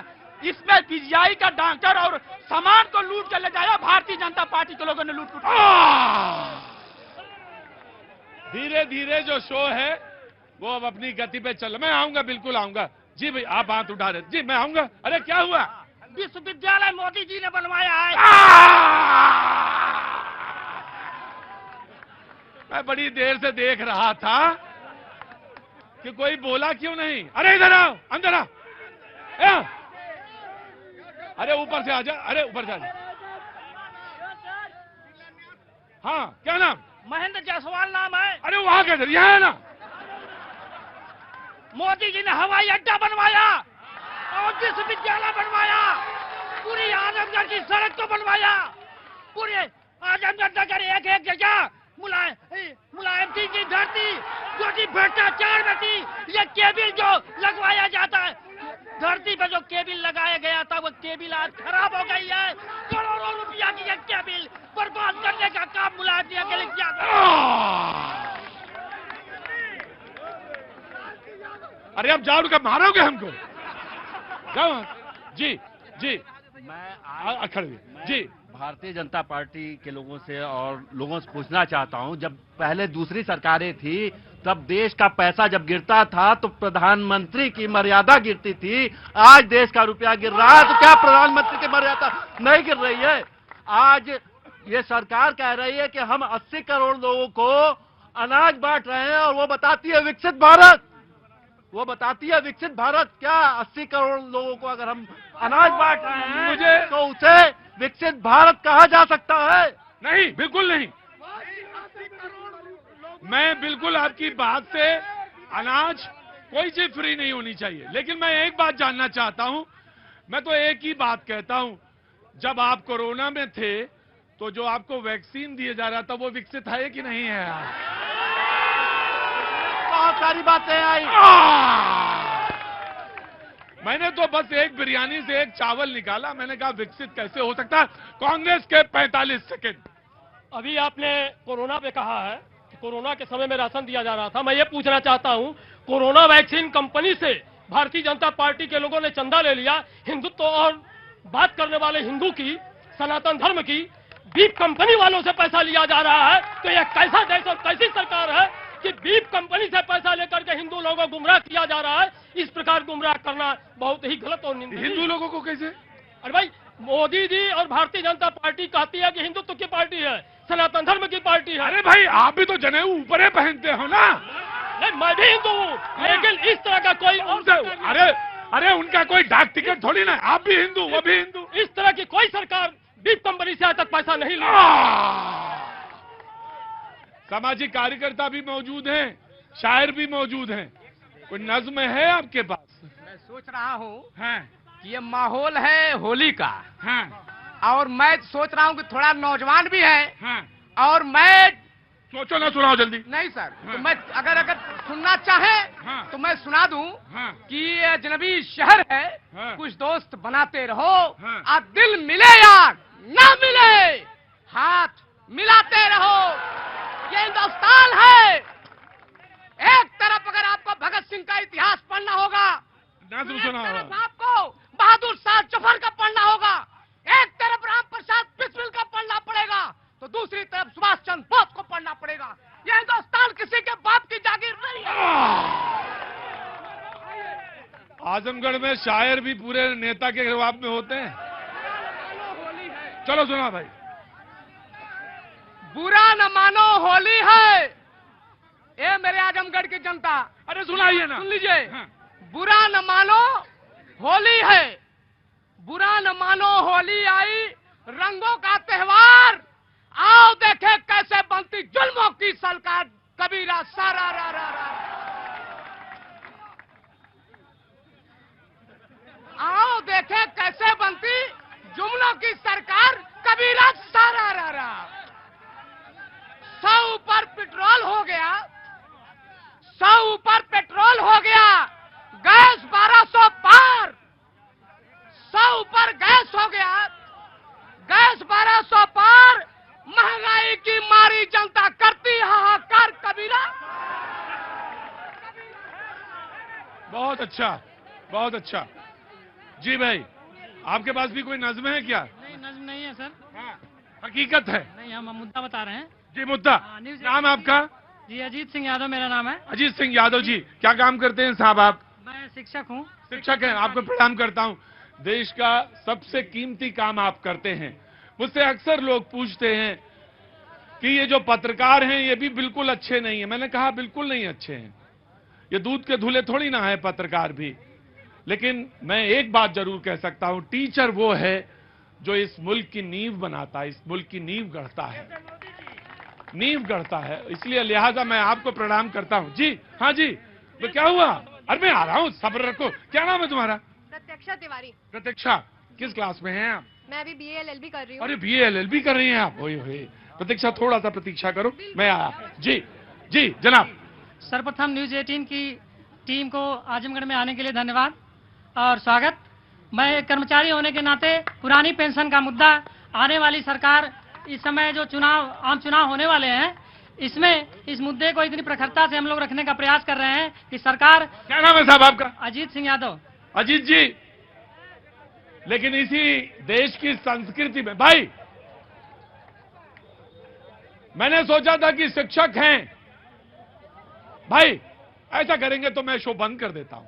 इसमें PGI का डॉक्टर और सामान को लूट कर ले जाया भारतीय जनता पार्टी के लोगों ने लूट। धीरे धीरे जो शो है वो अब अपनी गति पे चल। मैं आऊंगा, बिल्कुल आऊंगा जी। भाई आप हाथ उठा रहे जी, मैं आऊंगा। अरे क्या हुआ? विश्वविद्यालय मोदी जी ने बनवाया है। मैं बड़ी देर से देख रहा था कि कोई बोला क्यों नहीं। अरे इधर आओ, अंदर आओ। अरे ऊपर से आ जा, अरे ऊपर से आ जा। हाँ, क्या नाम? महेंद्र जायसवाल नाम है। अरे वहां कैसे, यहाँ है ना। मोदी जी ने हवाई अड्डा बनवाया और विश्वविद्यालय बनवाया, पूरी आजमगढ़ की सड़क को बनवाया, पूरे आजमगढ़ नगर एक एक जगह मुलायम सिंह की धरती जो कि भ्रष्टाचार में थी, ये केबिल जो लगवाया जाता है, धरती पे जो केबिल लगाया गया था वो केबिल आज खराब हो गई है। करोड़ों रुपया की ये केबिल बर्बाद करने का काम मुलायम सिंह के लिए किया गया। अरे अब जाओ, कब मारोगे हमको? जाओ। जी जी, मैं खड़े जी। भारतीय जनता पार्टी के लोगों से और लोगों से पूछना चाहता हूं, जब पहले दूसरी सरकारें थी तब देश का पैसा जब गिरता था तो प्रधानमंत्री की मर्यादा गिरती थी। आज देश का रुपया गिर रहा है तो क्या प्रधानमंत्री की मर्यादा नहीं गिर रही है? आज ये सरकार कह रही है कि हम 80 करोड़ लोगों को अनाज बांट रहे हैं और वो बताती है विकसित भारत। वो बताती है विकसित भारत। क्या 80 करोड़ लोगों को अगर हम अनाज बांट रहे हैं तो उसे विकसित भारत कहा जा सकता है? नहीं, बिल्कुल नहीं। मैं बिल्कुल आपकी बात से, अनाज कोई चीज फ्री नहीं होनी चाहिए, लेकिन मैं एक बात जानना चाहता हूं। मैं तो एक ही बात कहता हूं, जब आप कोरोना में थे तो जो आपको वैक्सीन दिया जा रहा था वो विकसित है कि नहीं है? बहुत सारी बातें आई। मैंने तो बस एक बिरयानी से एक चावल निकाला, मैंने कहा विकसित कैसे हो सकता है? कांग्रेस के 45 सेकंड। अभी आपने कोरोना पे कहा है कि कोरोना के समय में राशन दिया जा रहा था। मैं ये पूछना चाहता हूं, कोरोना वैक्सीन कंपनी से भारतीय जनता पार्टी के लोगों ने चंदा ले लिया, हिंदुत्व और बात करने वाले हिंदू की, सनातन धर्म की, बीफ कंपनी वालों से पैसा लिया जा रहा है। तो यह कैसा देश और कैसी सरकार है कि बीफ कंपनी से पैसा लेकर के हिंदू लोगों को गुमराह किया जा रहा है? इस प्रकार गुमराह करना बहुत ही गलत और निंदनीय। हिंदू लोगों को कैसे? अरे भाई, मोदी जी और भारतीय जनता पार्टी कहती है कि हिंदुत्व की पार्टी है, सनातन धर्म की पार्टी है। अरे भाई, आप भी तो जनेऊ ऊपर पहनते हो ना? नहीं, मैं भी हिंदू हूँ, लेकिन इस तरह का कोई अरे उनका कोई डाक टिकट थोड़ी ना, आप भी हिंदू, वो भी हिंदू। इस तरह की कोई सरकार बीफ कंपनी से आज तक पैसा नहीं ली। सामाजिक कार्यकर्ता भी मौजूद हैं, शायर भी मौजूद हैं। कोई नज्म है आपके पास? मैं सोच रहा हूँ हाँ। कि ये माहौल है होली का। हाँ। और मैं सोच रहा हूँ कि थोड़ा नौजवान भी है। हाँ। और मैं सोचो ना, सुनाओ जल्दी। नहीं सर, हाँ। तो मैं अगर सुनना चाहे हाँ। तो मैं सुना दूं हाँ। कि ये अजनबी शहर है। हाँ। कुछ दोस्त बनाते रहो। हाँ। आज दिल मिले या ना मिले, हाथ मिलाते रहो। ये हिंदुस्तान है। एक तरफ अगर आपको भगत सिंह का इतिहास पढ़ना होगा, एक तरफ आपको बहादुर शाह जफर का पढ़ना होगा, एक तरफ राम प्रसाद बिस्मिल का पढ़ना पड़ेगा, तो दूसरी तरफ सुभाष चंद्र बोस को पढ़ना पड़ेगा। यह हिंदुस्तान किसी के बाप की जागीर नहीं है। आजमगढ़ में शायर भी पूरे नेता के जवाब में होते हैं। चलो सुना भाई। बुरा न मानो होली है। ये मेरे आजमगढ़ की जनता, अरे सुनाइए ना, सुन लीजिए। हाँ। बुरा न मानो होली है, बुरा न मानो होली आई, रंगों का त्योहार, आओ देखे कैसे बनती जुल्मों की सरकार। कबीरा सारा रा रा रा, आओ देखे कैसे बनती जुल्मों की सरकार। कबीरा सारा रा रा। 100 ऊपर पेट्रोल हो गया, 100 ऊपर पेट्रोल हो गया, गैस 1200 पार। 100 ऊपर गैस हो गया, गैस 1200 पार। महंगाई की मारी जनता करती हाहाकार। कबीरा। बहुत अच्छा, बहुत अच्छा। जी भाई, आपके पास भी कोई नज्म है क्या? नहीं, नज्म नहीं है सर। हाँ, हकीकत है। नहीं, हम मुद्दा बता रहे हैं। जी, मुद्दा। नाम आपका? जी, अजीत सिंह यादव मेरा नाम है। अजीत सिंह यादव जी, क्या काम करते हैं साहब आप? मैं शिक्षक हूँ। शिक्षक हैं, आपको प्रणाम करता हूँ। देश का सबसे कीमती काम आप करते हैं। मुझसे अक्सर लोग पूछते हैं कि ये जो पत्रकार हैं ये भी बिल्कुल अच्छे नहीं है। मैंने कहा बिल्कुल नहीं अच्छे हैं, ये दूध के धुले थोड़ी ना है पत्रकार भी। लेकिन मैं एक बात जरूर कह सकता हूं, टीचर वो है जो इस मुल्क की नींव बनाता है, इस मुल्क की नींव गढ़ता है, नींव गढ़ता है। इसलिए लिहाजा मैं आपको प्रणाम करता हूं। जी हाँ जी, तो क्या हुआ? अरे मैं आ रहा हूं, सब्र रखो। क्या नाम है तुम्हारा? प्रत्यक्षा तिवारी। प्रत्यक्षा, किस क्लास में हैं आप? मैं अभी BA LLB कर रही हूँ। अरे BA LLB कर रही हैं आप? ओए होए, प्रतीक्षा थोड़ा सा प्रतीक्षा करो, मैं आया। जी जी जनाब। सर्वप्रथम न्यूज 18 की टीम को आजमगढ़ में आने के लिए धन्यवाद और स्वागत। मैं एक कर्मचारी होने के नाते पुरानी पेंशन का मुद्दा, आने वाली सरकार, इस समय जो आम चुनाव होने वाले हैं, इसमें इस मुद्दे को इतनी प्रखरता से हम लोग रखने का प्रयास कर रहे हैं कि सरकार। क्या नाम है साहब आपका? अजीत सिंह यादव। अजीत जी, लेकिन इसी देश की संस्कृति में भाई, मैंने सोचा था कि शिक्षक हैं भाई, ऐसा करेंगे तो मैं शो बंद कर देता हूं।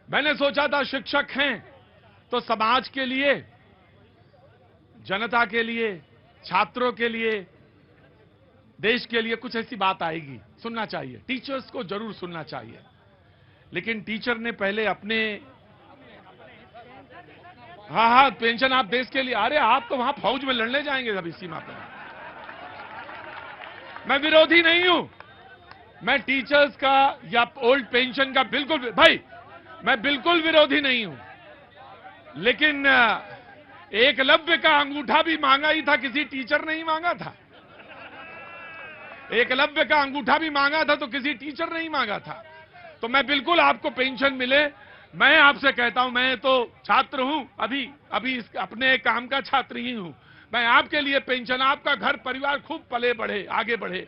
मैंने सोचा था शिक्षक हैं तो समाज के लिए, जनता के लिए, छात्रों के लिए, देश के लिए कुछ ऐसी बात आएगी, सुनना चाहिए, टीचर्स को जरूर सुनना चाहिए। लेकिन टीचर ने पहले अपने, हाँ पेंशन आप देश के लिए, अरे आप तो वहां फौज में लड़ने जाएंगे अभी सीमा पर। मैं विरोधी नहीं हूं, मैं टीचर्स का या ओल्ड पेंशन का बिल्कुल भाई, मैं बिल्कुल विरोधी नहीं हूं। लेकिन एकलव्य का अंगूठा भी मांगा ही था, किसी टीचर ने ही मांगा था। एकलव्य का अंगूठा भी मांगा था तो किसी टीचर ने ही मांगा था। तो मैं बिल्कुल आपको पेंशन मिले। मैं आपसे कहता हूं, मैं तो छात्र हूं, अभी अपने काम का छात्र ही हूं। मैं आपके लिए पेंशन, आपका घर परिवार खूब पले बढ़े, आगे बढ़े,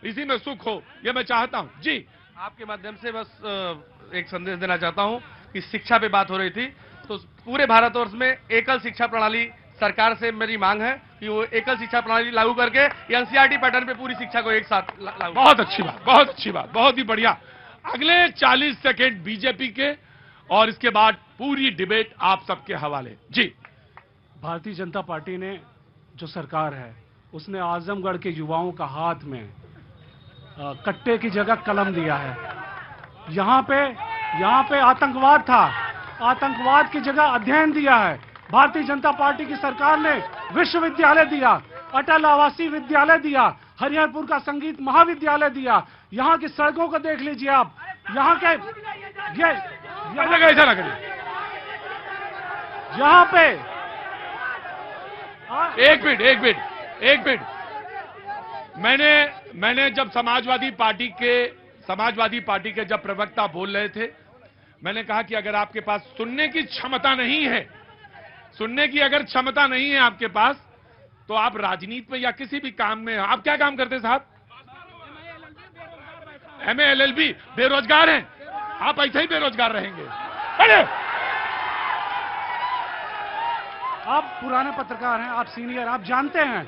इसी में सुख हो, ये मैं चाहता हूं। जी, आपके माध्यम से बस एक संदेश देना चाहता हूं कि शिक्षा पे बात हो रही थी, तो पूरे भारतवर्ष में एकल शिक्षा प्रणाली, सरकार से मेरी मांग है कि वो एकल शिक्षा प्रणाली लागू करके NCERT पैटर्न पे पूरी शिक्षा को एक साथ लागू। बहुत अच्छी बात, बहुत अच्छी बात, बहुत ही बढ़िया। अगले 40 सेकेंड बीजेपी के और इसके बाद पूरी डिबेट आप सबके हवाले। जी, भारतीय जनता पार्टी ने, जो सरकार है, उसने आजमगढ़ के युवाओं का हाथ में कट्टे की जगह कलम दिया है। यहाँ पे आतंकवाद था, आतंकवाद की जगह अध्ययन दिया है। भारतीय जनता पार्टी की सरकार ने विश्वविद्यालय दिया, अटल आवासीय विद्यालय दिया, हरिहरपुर का संगीत महाविद्यालय दिया। यहाँ की सड़कों को देख लीजिए आप, यहाँ के ऐसा ना करिए। यहाँ पे एक मिनट, मैंने जब समाजवादी पार्टी के जब प्रवक्ता बोल रहे थे, मैंने कहा कि अगर आपके पास सुनने की क्षमता नहीं है, सुनने की अगर क्षमता नहीं है आपके पास, तो आप राजनीति में या किसी भी काम में, आप क्या काम करते साहब? MA LLB, बेरोजगार हैं आप, ऐसे ही बेरोजगार रहेंगे। अरे आप पुराने पत्रकार हैं, आप सीनियर, आप जानते हैं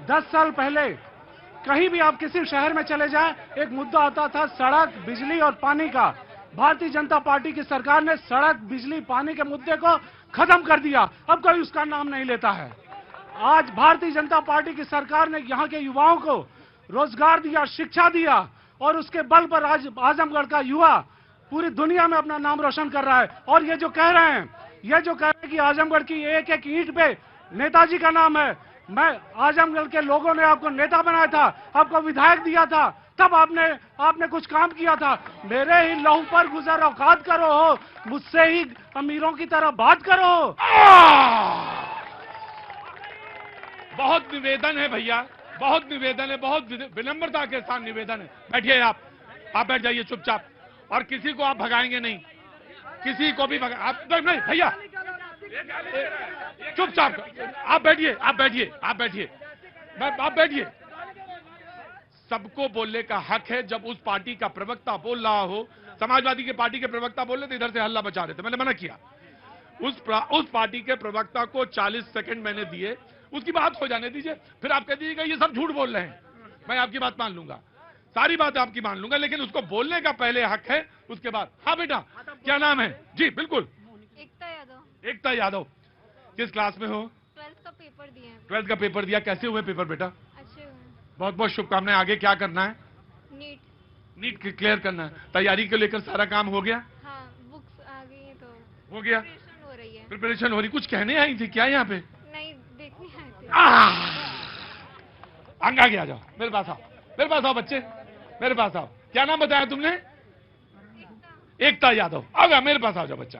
10 साल पहले कहीं भी आप किसी शहर में चले जाएं, एक मुद्दा आता था सड़क, बिजली और पानी का। भारतीय जनता पार्टी की सरकार ने सड़क, बिजली, पानी के मुद्दे को खत्म कर दिया, अब कोई उसका नाम नहीं लेता है। आज भारतीय जनता पार्टी की सरकार ने यहाँ के युवाओं को रोजगार दिया, शिक्षा दिया, और उसके बल पर आज आजमगढ़ का युवा पूरी दुनिया में अपना नाम रोशन कर रहा है। और ये जो कह रहे हैं कि आजमगढ़ की एक एक ईंट पे नेताजी का नाम है, मैं आजमगढ़ के लोगों ने आपको नेता बनाया था, आपको विधायक दिया था, तब आपने कुछ काम किया था। मेरे ही लहू पर गुजर औकात करो हो, मुझसे ही अमीरों की तरह बात करो। बहुत निवेदन है भैया, बहुत निवेदन है, बहुत विनम्रता के साथ निवेदन है। बैठिए आप बैठ जाइए चुपचाप, और किसी को आप भगाएंगे नहीं, किसी को भी आप नहीं भैया, चुपचाप आप बैठिए, आप बैठिए। सबको बोलने का हक है। जब उस पार्टी का प्रवक्ता बोल रहा हो, समाजवादी की पार्टी के प्रवक्ता बोल रहे थे, इधर से हल्ला बचा रहे थे, मैंने मना किया। उस पार्टी के प्रवक्ता को 40 सेकंड मैंने दिए, उसकी बात हो जाने दीजिए, फिर आप कह दीजिएगा ये सब झूठ बोल रहे हैं, मैं आपकी बात मान लूंगा। सारी बात आपकी मान लूंगा, लेकिन उसको बोलने का पहले हक है, उसके बाद। हाँ बेटा, क्या नाम है? जी बिल्कुल। एकता यादव। एकता यादव, किस क्लास में हो? 12th का पेपर दिए हैं। 12th का पेपर दिया, कैसे हुए पेपर बेटा? अच्छे हुए। बहुत बहुत शुभकामनाएं। आगे क्या करना है? नीट। नीट क्लियर करना है। तैयारी को लेकर सारा काम हो गया? हाँ, बुक्स आ गई हैं तो हो गया, प्रिपरेशन हो रही है। प्रिपरेशन हो रही। कुछ कहने आई थी क्या यहाँ पे? नहीं, देखने आए थे। आगे आ जाओ, मेरे पास आओ, मेरे पास आओ बच्चे, मेरे पास आओ। क्या नाम बताया तुमने? एकता यादव। आओ मेरे पास आओ जाओ बच्चा,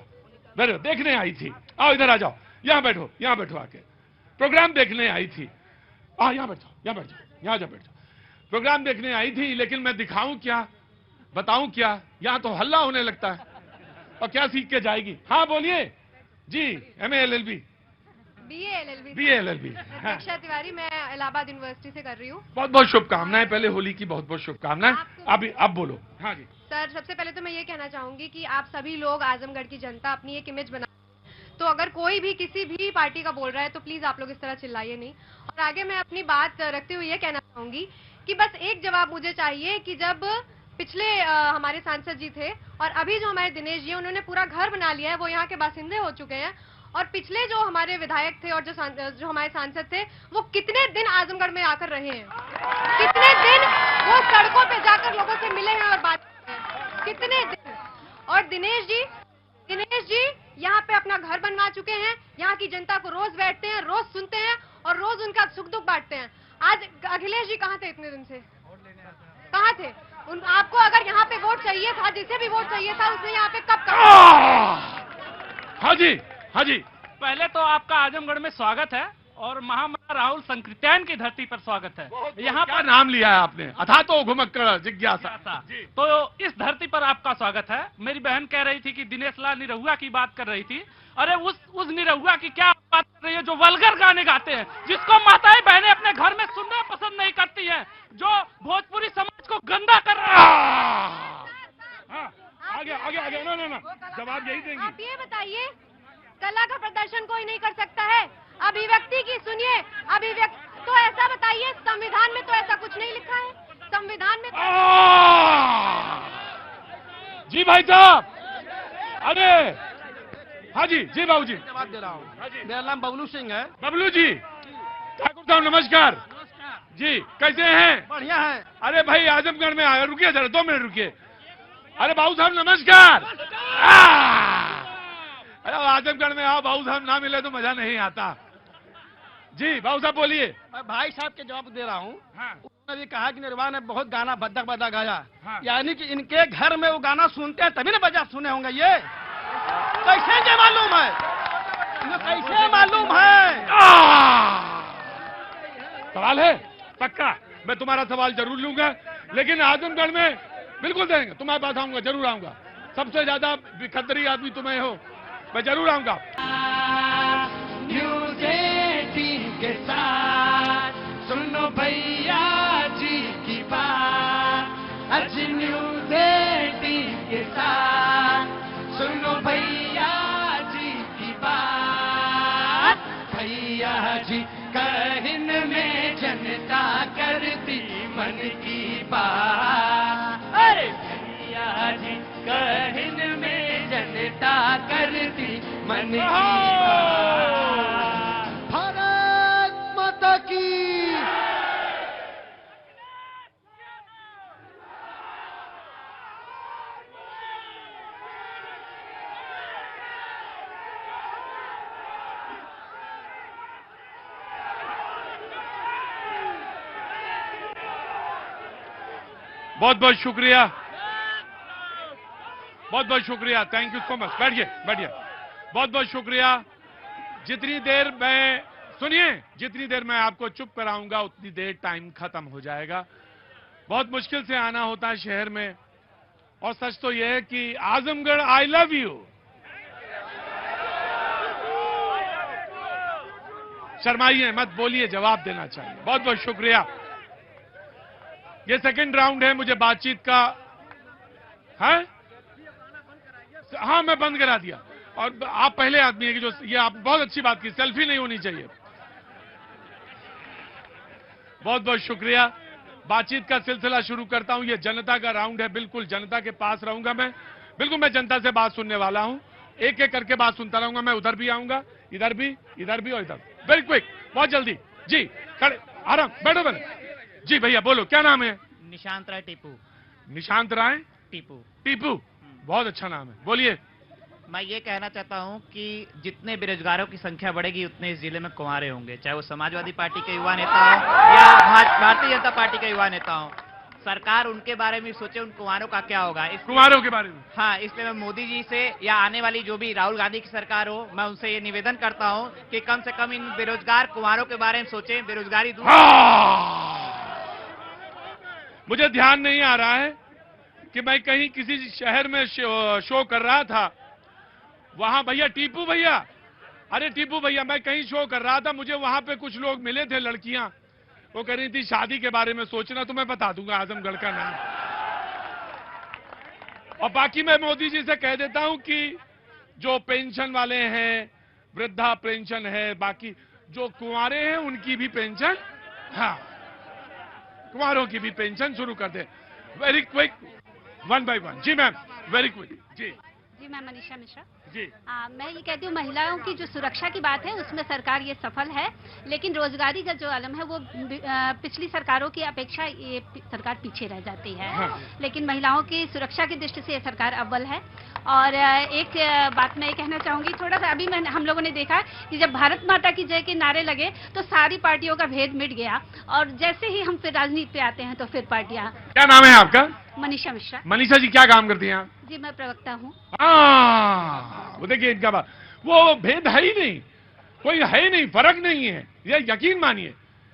मेरे देखने आई थी। आओ इधर आ जाओ, यहाँ बैठो, यहाँ बैठो आके। प्रोग्राम देखने आई थी। यहाँ बैठ जाओ, यहाँ बैठ जाओ, यहाँ जा बैठ जाओ। प्रोग्राम देखने आई थी, लेकिन मैं दिखाऊं क्या, बताऊं क्या? यहाँ तो हल्ला होने लगता है। और क्या सीख के जाएगी? हाँ बोलिए जी। MA LLB? BA LLB। BA LLB। प्रतीक्षा तिवारी, मैं इलाहाबाद यूनिवर्सिटी से कर रही हूँ। बहुत बहुत शुभकामनाएं। पहले होली की बहुत बहुत शुभकामनाएं। अब बोलो। हाँ जी सर, सबसे पहले तो मैं ये कहना चाहूंगी कि आप सभी लोग, आजमगढ़ की जनता अपनी एक इमेज बना, तो अगर कोई भी किसी भी पार्टी का बोल रहा है तो प्लीज आप लोग इस तरह चिल्लाइए नहीं। और आगे मैं अपनी बात रखते हुए ये कहना चाहूंगी कि बस एक जवाब मुझे चाहिए कि जब पिछले हमारे सांसद जी थे और अभी जो हमारे दिनेश जी, उन्होंने पूरा घर बना लिया है, वो यहाँ के बासिंदे हो चुके हैं, और पिछले जो हमारे विधायक थे और जो हमारे सांसद थे, वो कितने दिन आजमगढ़ में आकर रहे हैं, कितने दिन वो सड़कों पे जाकर लोगों से मिले हैं और बात की है, कितने दिन। और दिनेश जी यहाँ पे अपना घर बनवा चुके हैं, यहाँ की जनता को रोज बैठते हैं, रोज सुनते हैं और रोज उनका सुख दुख बांटते हैं। आज अखिलेश जी कहाँ थे इतने दिन से? कहाँ थे? आपको अगर यहाँ पे वोट चाहिए था, जिसे भी वोट चाहिए था, उसने यहाँ पे कब हाँ जी, हाँ जी। पहले तो आपका आजमगढ़ में स्वागत है और महामना राहुल संकीर्तन की धरती पर स्वागत है। यहाँ पर नाम लिया है आपने, अथा तो घुमक्कड़ जिज्ञासा। तो इस धरती पर आपका स्वागत है। मेरी बहन कह रही थी कि दिनेश लाल निरहुआ की बात कर रही थी। अरे उस निरहुआ की क्या बात कर रही है जो वल्गर गाने गाते हैं, जिसको माताएं बहनें अपने घर में सुनना पसंद नहीं करती हैं, जो भोजपुरी समाज को गंदा कर रहा है। आगे ना जवाब यही देंगे। आप ये बताइए, कला का प्रदर्शन कोई नहीं कर सकता है, अभिव्यक्ति की सुनिए, अभिव्यक्ति तो ऐसा बताइए, संविधान में तो ऐसा कुछ नहीं लिखा है, संविधान में जी भाई साहब। अरे हाँ जी, जी बाबू जी जवाब दे रहा हूँ। मेरा नाम बबलू सिंह है। बबलू जी, ठाकुर साहब नमस्कार जी, कैसे हैं? बढ़िया है। अरे भाई आजमगढ़ में आए, रुकिए जरा 2 मिनट रुकिए। अरे बाबू साहब नमस्कार। अरे आजमगढ़ में आओ, बाबू साहब ना मिले तो मजा नहीं आता। जी बाबू साहब बोलिए। मैं भाई साहब के जवाब दे रहा हूँ। उन्होंने भी कहा कि निर्वाण ने बहुत गाना बद्दक बद्दा गाया, यानी कि इनके घर में वो गाना सुनते हैं तभी ना बजा सुने होंगे। ये कैसे ये मालूम है? कैसे मालूम है? सवाल है पक्का, मैं तुम्हारा सवाल जरूर लूंगा, लेकिन आजमगढ़ में बिल्कुल देंगे। तुम्हारे पास आऊंगा, जरूर आऊंगा। सबसे ज्यादा खतरी आदमी तुम्हें हो, मैं जरूर आऊंगा। न्यूज़ 18 के साथ सुनो भैया जी की बात। आज न्यूज़ 18 के साथ सुनो भैया जी की बात। भैया जी कहन में जनता करती मन की बात। अरे भैया जी कहन में जनता करती मन की बात। भारत माता की। बहुत बहुत शुक्रिया, बहुत बहुत शुक्रिया, थैंक यू सो मच। बैठिए बैठिए, बहुत बहुत शुक्रिया। जितनी देर मैं, सुनिए, जितनी देर मैं आपको चुप कराऊंगा उतनी देर टाइम खत्म हो जाएगा। बहुत मुश्किल से आना होता है शहर में, और सच तो यह है कि आजमगढ़ आई लव यू। शर्माइए मत, बोलिए, जवाब देना चाहिए। बहुत बहुत शुक्रिया। ये सेकंड राउंड है मुझे बातचीत का। हाँ मैं बंद करा दिया, और आप पहले आदमी है कि जो ये आप बहुत अच्छी बात की, सेल्फी नहीं होनी चाहिए। बहुत बहुत शुक्रिया। बातचीत का सिलसिला शुरू करता हूं। ये जनता का राउंड है, बिल्कुल जनता के पास रहूंगा मैं, बिल्कुल मैं जनता से बात सुनने वाला हूं, एक एक करके बात सुनता रहूंगा। मैं उधर भी आऊंगा, इधर भी और इधर, वेरी क्विक, बहुत जल्दी। जी खड़े, आराम, बैठो बैठो। जी भैया बोलो, क्या नाम है? निशांत राय टीपू। निशांत राय टीपू। टीपू, बहुत अच्छा नाम है, बोलिए। मैं ये कहना चाहता हूं कि जितने बेरोजगारों की संख्या बढ़ेगी उतने इस जिले में कुंवारे होंगे, चाहे वो समाजवादी पार्टी के युवा नेता हो या भारतीय जनता पार्टी के युवा नेता हो। सरकार उनके बारे में सोचे, उन कुंवारों का क्या होगा, कुंवारों के बारे में। हाँ, इसलिए मैं मोदी जी से या आने वाली जो भी राहुल गांधी की सरकार हो, मैं उनसे ये निवेदन करता हूं कि कम से कम इन बेरोजगार कुंवारों के बारे में सोचें, बेरोजगारी दूर। मुझे ध्यान नहीं आ रहा है कि मैं कहीं किसी शहर में शो कर रहा था, वहां भैया टीपू भैया, अरे टीपू भैया, मैं कहीं शो कर रहा था, मुझे वहां पे कुछ लोग मिले थे, लड़कियां, वो कह रही थी शादी के बारे में सोचना, तो मैं बता दूंगा आजमगढ़ का नाम। और बाकी मैं मोदी जी से कह देता हूं कि जो पेंशन वाले हैं, वृद्धा पेंशन है, बाकी जो कुंवारे हैं उनकी भी पेंशन, हाँ, कुंवारों की भी पेंशन शुरू कर दे। Very quick, 1 by 1। जी मैम, वेरी क्विक। जी मैं मनीषा मिश्रा जी। मैं ये कहती हूँ महिलाओं की जो सुरक्षा की बात है उसमें सरकार ये सफल है, लेकिन रोजगारी का जो आलम है वो पिछली सरकारों की अपेक्षा ये सरकार पीछे रह जाती है। हाँ। लेकिन महिलाओं की सुरक्षा की दृष्टि से ये सरकार अव्वल है। और एक बात मैं ये कहना चाहूंगी, थोड़ा सा अभी हम लोगों ने देखा कि जब भारत माता की जय के नारे लगे तो सारी पार्टियों का भेद मिट गया, और जैसे ही हम फिर राजनीति पे आते हैं तो फिर पार्टियां। क्या नाम है आपका? मनीषा मिश्रा। मनीषा जी, क्या काम करती हैं आप? जी मैं प्रवक्ता हूँ। वो देखिए इनका बात, वो भेद है ही नहीं, कोई है ही नहीं, फर्क नहीं है, ये यकीन मानिए,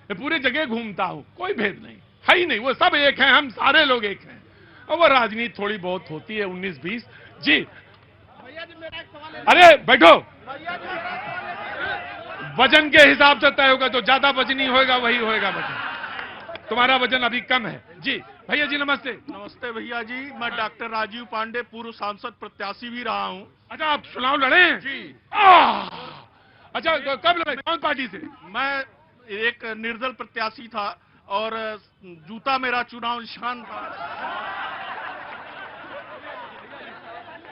मैं पूरे जगह घूमता हूँ, कोई भेद नहीं है ही नहीं, वो सब एक हैं, हम सारे लोग एक हैं। और वो राजनीति थोड़ी बहुत होती है 19-20। जी अरे बैठो, वजन के हिसाब से तय होगा, जो ज्यादा वजनी होगा वही होगा वजन, तुम्हारा वजन अभी कम है। जी भैया जी नमस्ते। नमस्ते भैया जी, मैं डॉक्टर राजीव पांडे, पूर्व सांसद प्रत्याशी भी रहा हूँ। अच्छा, आप चुनाव लड़े हैं? जी। अच्छा, तो कब लड़े, कौन पार्टी से? मैं एक निर्दल प्रत्याशी था और जूता मेरा चुनाव निशान था।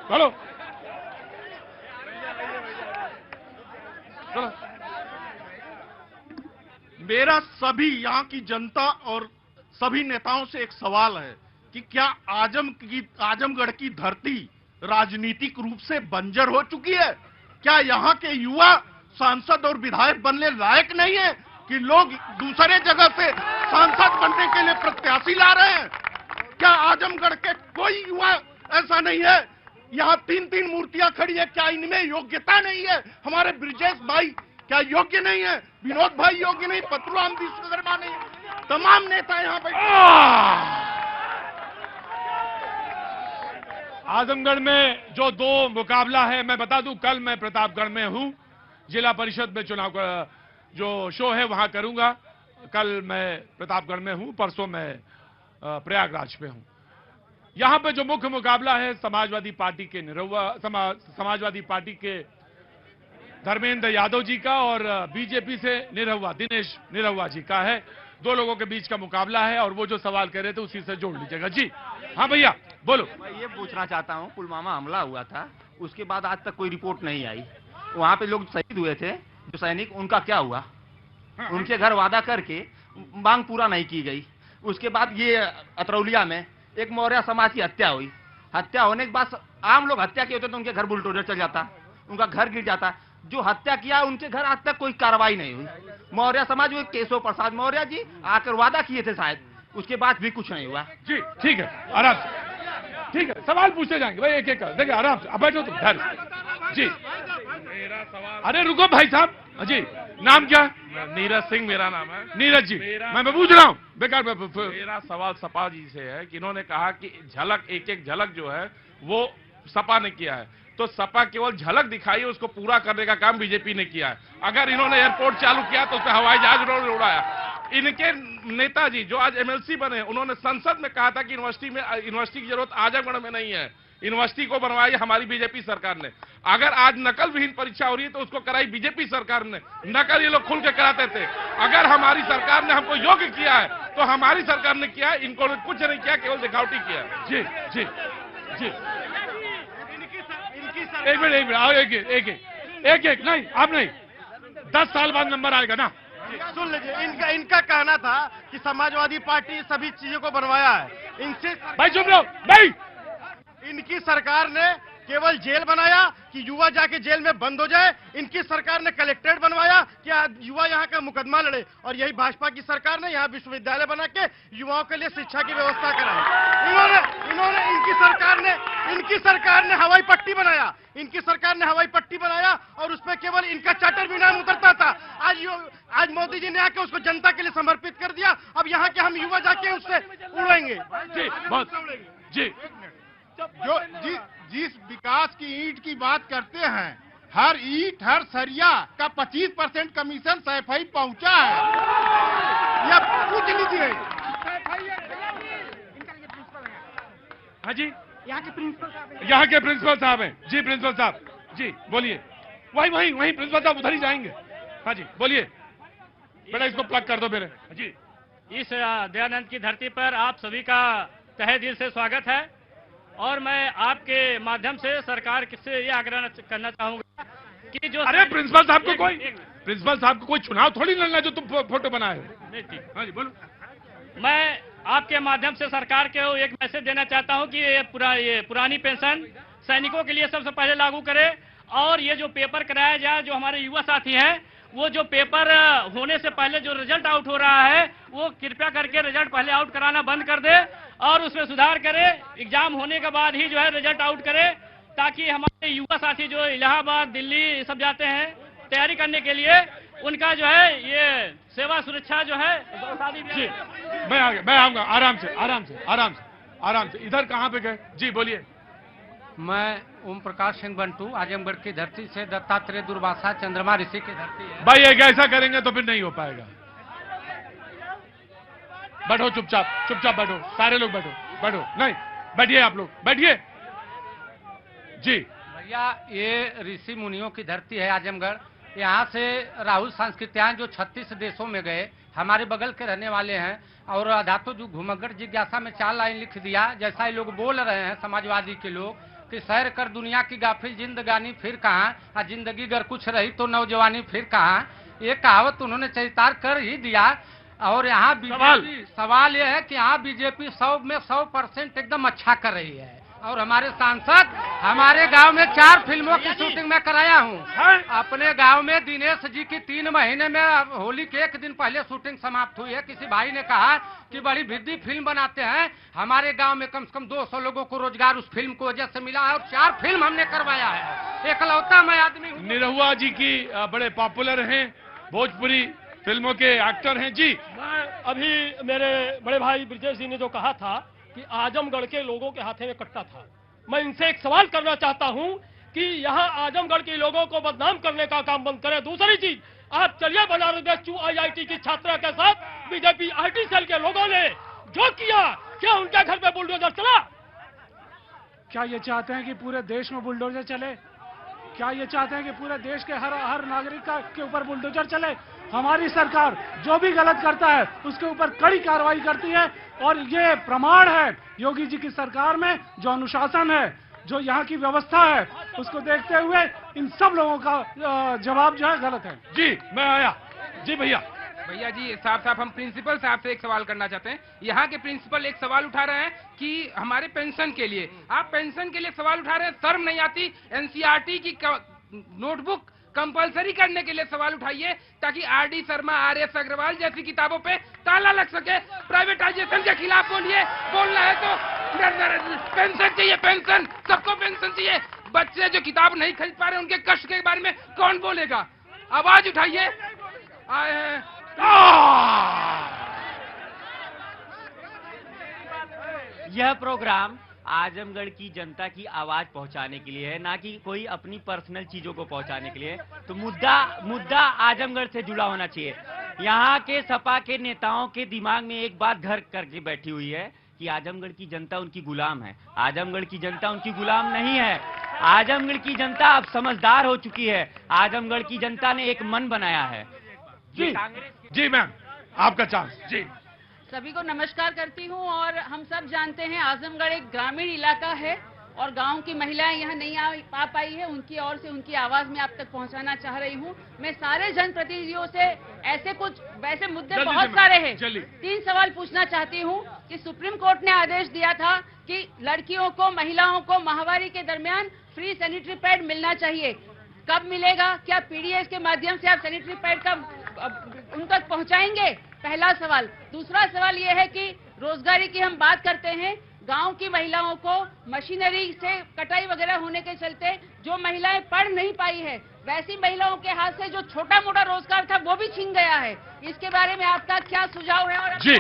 चलो चलो। मेरा सभी यहाँ की जनता और सभी नेताओं से एक सवाल है कि क्या आजमगढ़ की धरती राजनीतिक रूप से बंजर हो चुकी है? क्या यहाँ के युवा सांसद और विधायक बनने लायक नहीं है कि लोग दूसरे जगह से सांसद बनने के लिए प्रत्याशी ला रहे हैं? क्या आजमगढ़ के कोई युवा ऐसा नहीं है? यहाँ 3-3 मूर्तियां खड़ी है, क्या इनमें योग्यता नहीं है? हमारे ब्रिजेश भाई क्या योग्य नहीं है? विनोद भाई योग्य नहीं, पत्रुराम विश्वकर्मा नहीं, तमाम नेता यहाँ पे। आजमगढ़ में जो 2 मुकाबला है, मैं बता दूं, कल मैं प्रतापगढ़ में हूं, जिला परिषद में चुनाव का जो शो है वहां करूंगा। कल मैं प्रतापगढ़ में हूं, परसों मैं प्रयागराज में हूं। यहां पे जो मुख्य मुकाबला है समाजवादी पार्टी के समाजवादी पार्टी के धर्मेंद्र यादव जी का और बीजेपी से दिनेश निरहुआ जी का है। 2 लोगों के बीच का मुकाबला है और वो जो सवाल कर रहे थे उसी से जोड़ लीजिएगा। जी हाँ भैया बोलो। मैं ये पूछना चाहता हूँ, पुलवामा हमला हुआ था, उसके बाद आज तक कोई रिपोर्ट नहीं आई। वहाँ पे लोग शहीद हुए थे, जो सैनिक, उनका क्या हुआ? उनके घर वादा करके मांग पूरा नहीं की गई। उसके बाद ये अतरौलिया में एक मौर्य समाज की हत्या हुई। हत्या होने के बाद आम लोग हत्या किए होते तो उनके घर बुलडोजर चल जाता, उनका घर गिर जाता। जो हत्या किया उनके घर आज तक कोई कार्रवाई नहीं हुई। मौर्य समाज, वो केशव प्रसाद मौर्य जी आकर वादा किए थे शायद, उसके बाद भी कुछ नहीं हुआ। जी ठीक है, आराम से, ठीक है, सवाल पूछते जाएंगे भाई, एक एक कर देखिए, आराम से, अब बैठो तुम घर। जी मेरा सवाल, अरे रुको भाई साहब। जी नाम क्या? नीरज सिंह मेरा नाम है। नीरज जी, मैं पूछ रहा हूँ बेकार। मेरा सवाल सपा जी से है कि इन्होंने कहा कि झलक, एक झलक जो है वो सपा ने किया है, तो सपा केवल झलक दिखाई, उसको पूरा करने का काम बीजेपी ने किया है। अगर इन्होंने एयरपोर्ट चालू किया तो उसमें हवाई जहाज उन्होंने उड़ाया। इनके नेताजी जो आज एमएलसी बने, उन्होंने संसद में कहा था कि यूनिवर्सिटी की जरूरत आजमगढ़ में नहीं है, यूनिवर्सिटी को बनवाई हमारी बीजेपी सरकार ने। अगर आज नकल विहीन परीक्षा हो रही है तो उसको कराई बीजेपी सरकार ने। नकल ये लोग खुल के कराते थे। अगर हमारी सरकार ने हमको योग्य किया है तो हमारी सरकार ने किया है, इनको कुछ नहीं किया, केवल दिखावटी किया है। जी जी जी, एक मिनट आओ, एक नहीं, आप नहीं, 10 साल बाद नंबर आएगा ना। सुन लीजिए, इनका कहना था कि समाजवादी पार्टी सभी चीजों को बनवाया है। इनसे भाई चुप रहो भाई। इनकी सरकार ने केवल जेल बनाया कि युवा जाके जेल में बंद हो जाए। इनकी सरकार ने कलेक्ट्रेट बनवाया कि युवा यहाँ का मुकदमा लड़े। और यही भाजपा की सरकार ने यहाँ विश्वविद्यालय बना के युवाओं के लिए शिक्षा की व्यवस्था कराई। इन्होंने इनकी सरकार ने हवाई पट्टी बनाया। इनकी सरकार ने हवाई पट्टी बनाया और उसमें केवल इनका चार्टर भी नाम उतरता था। आज मोदी जी ने आके उसको जनता के लिए समर्पित कर दिया। अब यहाँ के हम युवा जाके उससे उड़ेंगे। जी बहुत जी, जो जिस विकास की ईंट की बात करते हैं, हर ईंट हर सरिया का 25% कमीशन सैफई पहुंचा है। यह पूछ लीजिए। हाँ जी, यहाँ के प्रिंसिपल साहब हैं। जी प्रिंसिपल साहब, जी बोलिए। वही प्रिंसिपल साहब उधर ही जाएंगे। हाँ जी बोलिए। बेटा इसको प्लग कर दो मेरे। जी, इस दयानंद की धरती पर आप सभी का तहे दिल से स्वागत है और मैं आपके माध्यम से सरकार से ये आग्रह करना चाहूंगा कि जो अरे प्रिंसिपल साहब को कोई चुनाव थोड़ी लड़ना जो तुम फोटो बनाए हो। नहीं ठीक। हाँ जी बोलो। मैं आपके माध्यम से सरकार को एक मैसेज देना चाहता हूं कि ये पुरानी पेंशन सैनिकों के लिए सबसे पहले लागू करे और ये जो पेपर कराया जाए, जो हमारे युवा साथी हैं वो जो पेपर होने से पहले जो रिजल्ट आउट हो रहा है वो कृपया करके रिजल्ट पहले आउट कराना बंद कर दे और उसमें सुधार करे। एग्जाम होने के बाद ही जो है रिजल्ट आउट करे ताकि हमारे युवा साथी जो इलाहाबाद दिल्ली सब जाते हैं तैयारी करने के लिए, उनका जो है ये सेवा सुरक्षा जो है जी। मैं आऊंगा आराम से। इधर कहाँ पे गए? जी बोलिए। मैं ओम प्रकाश सिंह बंटू, आजमगढ़ की धरती से, दत्तात्रेय दुर्वासा चंद्रमा ऋषि की धरती है। भाई एक ऐसा करेंगे तो फिर नहीं हो पाएगा। बैठो चुपचाप बैठो, सारे लोग बैठो। नहीं बैठिए, आप लोग बैठिए। जी भैया, ये ऋषि मुनियों की धरती है आजमगढ़। यहाँ से राहुल सांस्कृत्यायन जो 36 देशों में गए, हमारे बगल के रहने वाले हैं और धातु जो घुमगड़ जिज्ञासा में 4 लाइन लिख दिया। जैसा ये लोग बोल रहे हैं समाजवादी के लोग कि सैर कर दुनिया की गाफिल जिंदगानी फिर कहाँ, जिंदगी अगर कुछ रही तो नौजवानी फिर कहाँ, ये कहावत उन्होंने चरितार्थ कर ही दिया। और यहाँ बीजेपी, सवाल ये है कि यहाँ बीजेपी 100 में 100% एकदम अच्छा कर रही है। और हमारे सांसद, हमारे गांव में 4 फिल्मों की शूटिंग में कराया हूँ। अपने गांव में दिनेश जी की 3 महीने में होली के 1 दिन पहले शूटिंग समाप्त हुई है। किसी भाई ने कहा कि बड़ी भिद्दी फिल्म बनाते हैं। हमारे गांव में कम से कम 200 लोगों को रोजगार उस फिल्म की वजह से मिला है और 4 फिल्म हमने करवाया है। एकलौता मैं आदमी हूँ। निरहुआ जी की बड़े पॉपुलर हैं, भोजपुरी फिल्मों के एक्टर हैं। जी, अभी मेरे बड़े भाई ब्रिजेश जी ने जो कहा था कि आजमगढ़ के लोगों के हाथे में कट्टा था, मैं इनसे एक सवाल करना चाहता हूं कि यहाँ आजमगढ़ के लोगों को बदनाम करने का काम बंद करें। दूसरी चीज, आप चलिए बनारस IIT की छात्रा के साथ बीजेपी IT सेल के लोगों ने जो किया, क्या उनके घर पे बुलडोजर चला? क्या ये चाहते हैं कि पूरे देश में बुलडोजर चले? क्या ये चाहते हैं कि पूरे देश के हर नागरिक के ऊपर बुलडोजर चले? हमारी सरकार जो भी गलत करता है उसके ऊपर कड़ी कार्रवाई करती है और ये प्रमाण है योगी जी की सरकार में जो अनुशासन है, जो यहाँ की व्यवस्था है, उसको देखते हुए इन सब लोगों का जवाब जो है गलत है। जी मैं आया। जी भैया जी साहब हम प्रिंसिपल साहब से एक सवाल करना चाहते हैं। यहाँ के प्रिंसिपल एक सवाल उठा रहे हैं कि हमारे पेंशन के लिए, आप पेंशन के लिए सवाल उठा रहे हैं, शर्म नहीं आती? NCERT की नोटबुक कंपलसरी करने के लिए सवाल उठाइए ताकि RD शर्मा, RS अग्रवाल जैसी किताबों पे ताला लग सके। प्राइवेटाइजेशन के खिलाफ बोलिए, बोलना है तो पेंशन चाहिए, पेंशन, सबको पेंशन चाहिए। बच्चे जो किताब नहीं खरीद पा रहे उनके कष्ट के बारे में कौन बोलेगा? आवाज उठाइए। आए हैं यह प्रोग्राम आजमगढ़ की जनता की आवाज पहुंचाने के लिए है, ना कि कोई अपनी पर्सनल चीजों को पहुंचाने के लिए। तो मुद्दा आजमगढ़ से जुड़ा होना चाहिए। यहाँ के सपा के नेताओं के दिमाग में एक बात घर करके बैठी हुई है कि आजमगढ़ की जनता उनकी गुलाम है। आजमगढ़ की जनता उनकी गुलाम नहीं है। आजमगढ़ की जनता अब समझदार हो चुकी है। आजमगढ़ की जनता ने एक मन बनाया है। जी जी मैम, आपका चांस। जी, सभी को नमस्कार करती हूँ। और हम सब जानते हैं आजमगढ़ एक ग्रामीण इलाका है और गांव की महिलाएं यहाँ नहीं आ पाई है। उनकी ओर से उनकी आवाज मैं आप तक पहुँचाना चाह रही हूँ। मैं सारे जनप्रतिनिधियों से ऐसे कुछ वैसे मुद्दे बहुत सारे हैं, 3 सवाल पूछना चाहती हूँ कि सुप्रीम कोर्ट ने आदेश दिया था कि लड़कियों को, महिलाओं को माहवारी के दरमियान फ्री सैनिटरी पैड मिलना चाहिए। कब मिलेगा? क्या पीडीएस के माध्यम से आप सैनिटरी पैड का उन तक पहुंचाएंगे? पहला सवाल। दूसरा सवाल यह है कि रोजगारी की हम बात करते हैं, गांव की महिलाओं को मशीनरी से कटाई वगैरह होने के चलते जो महिलाएं पढ़ नहीं पाई है, वैसी महिलाओं के हाथ से जो छोटा मोटा रोजगार था वो भी छीन गया है। इसके बारे में आपका क्या सुझाव है? और जी